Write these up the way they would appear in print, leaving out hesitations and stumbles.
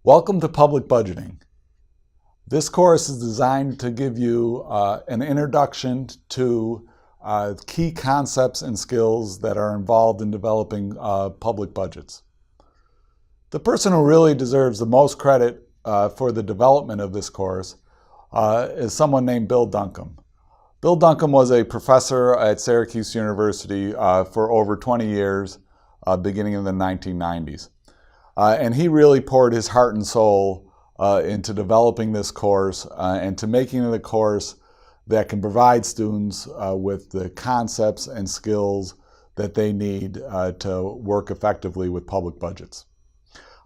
Welcome to Public Budgeting. This course is designed to give you an introduction to key concepts and skills that are involved in developing public budgets. The person who really deserves the most credit for the development of this course is someone named Bill Duncombe. Bill Duncombe was a professor at Syracuse University for over 20 years, beginning in the 1990s. And he really poured his heart and soul into developing this course and to making it a course that can provide students with the concepts and skills that they need to work effectively with public budgets.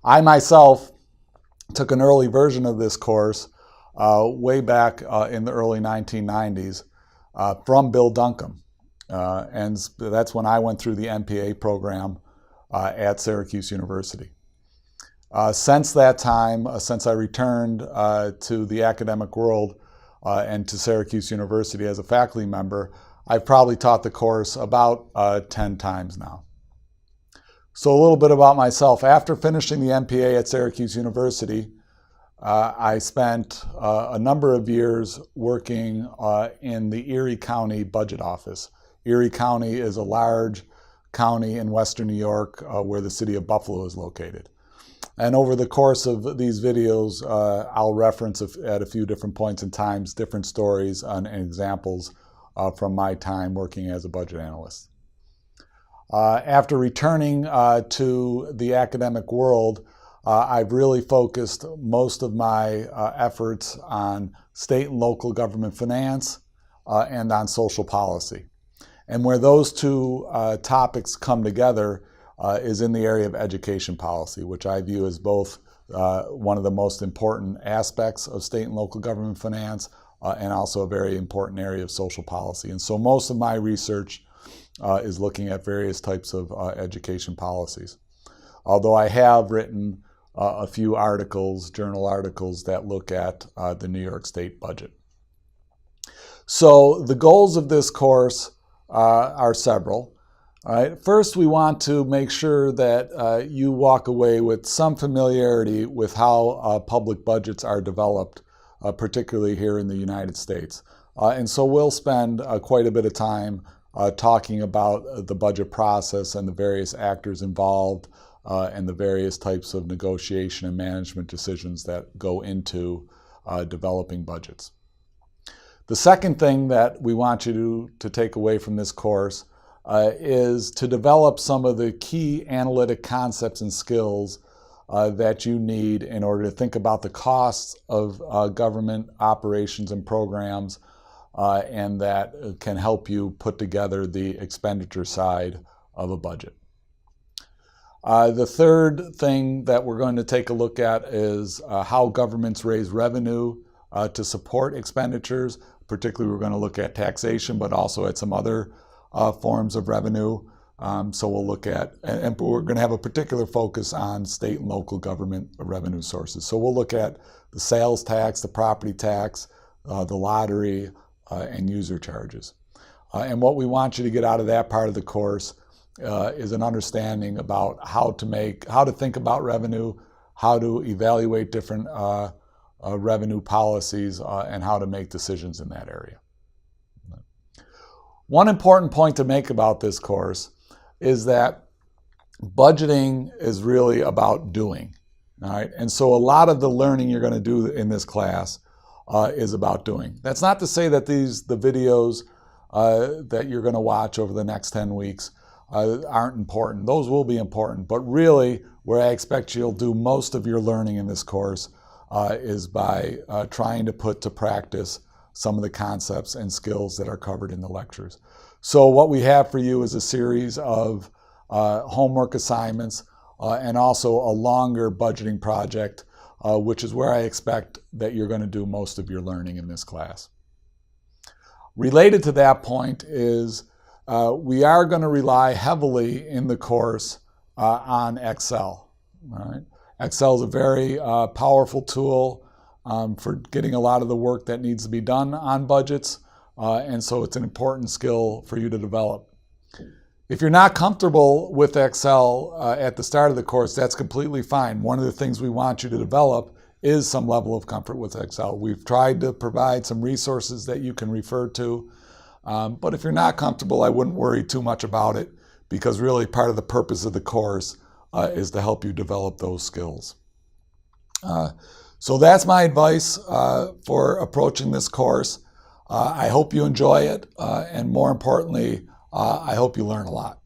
I myself took an early version of this course way back in the early 1990s from Bill Duncombe. And that's when I went through the MPA program at Syracuse University. Since that time, since I returned to the academic world and to Syracuse University as a faculty member, I've probably taught the course about 10 times now. So a little bit about myself. After finishing the MPA at Syracuse University, I spent a number of years working in the Erie County Budget Office. Erie County is a large county in western New York where the city of Buffalo is located. And over the course of these videos, I'll reference at a few different points in time different stories and examples from my time working as a budget analyst. After returning to the academic world, I've really focused most of my efforts on state and local government finance and on social policy. And where those two topics come together is in the area of education policy, which I view as both one of the most important aspects of state and local government finance and also a very important area of social policy. And so most of my research is looking at various types of education policies. Although I have written a few articles, journal articles, that look at the New York State budget. So the goals of this course are several. All right. First, we want to make sure that you walk away with some familiarity with how public budgets are developed, particularly here in the United States. And so we'll spend quite a bit of time talking about the budget process and the various actors involved and the various types of negotiation and management decisions that go into developing budgets. The second thing that we want you to take away from this course is to develop some of the key analytic concepts and skills that you need in order to think about the costs of government operations and programs, and that can help you put together the expenditure side of a budget. The third thing that we're going to take a look at is how governments raise revenue to support expenditures. Particularly, we're going to look at taxation, but also at some other forms of revenue. So we'll look at, and we're going to have a particular focus on state and local government revenue sources. So we'll look at the sales tax, the property tax, the lottery, and user charges. And what we want you to get out of that part of the course is an understanding about how to think about revenue, how to evaluate different revenue policies, and how to make decisions in that area. One important point to make about this course is that budgeting is really about doing. All right? And so a lot of the learning you're going to do in this class is about doing. That's not to say that the videos that you're going to watch over the next 10 weeks aren't important. Those will be important. But really, where I expect you'll do most of your learning in this course is by trying to put to practice some of the concepts and skills that are covered in the lectures. So what we have for you is a series of homework assignments and also a longer budgeting project, which is where I expect that you're going to do most of your learning in this class. Related to that point is we are going to rely heavily in the course on Excel. All right? Excel is a very powerful tool for getting a lot of the work that needs to be done on budgets, and so it's an important skill for you to develop. If you're not comfortable with Excel at the start of the course, that's completely fine. One of the things we want you to develop is some level of comfort with Excel. We've tried to provide some resources that you can refer to, but if you're not comfortable, I wouldn't worry too much about it, because really part of the purpose of the course is to help you develop those skills. So that's my advice for approaching this course. I hope you enjoy it, and more importantly, I hope you learn a lot.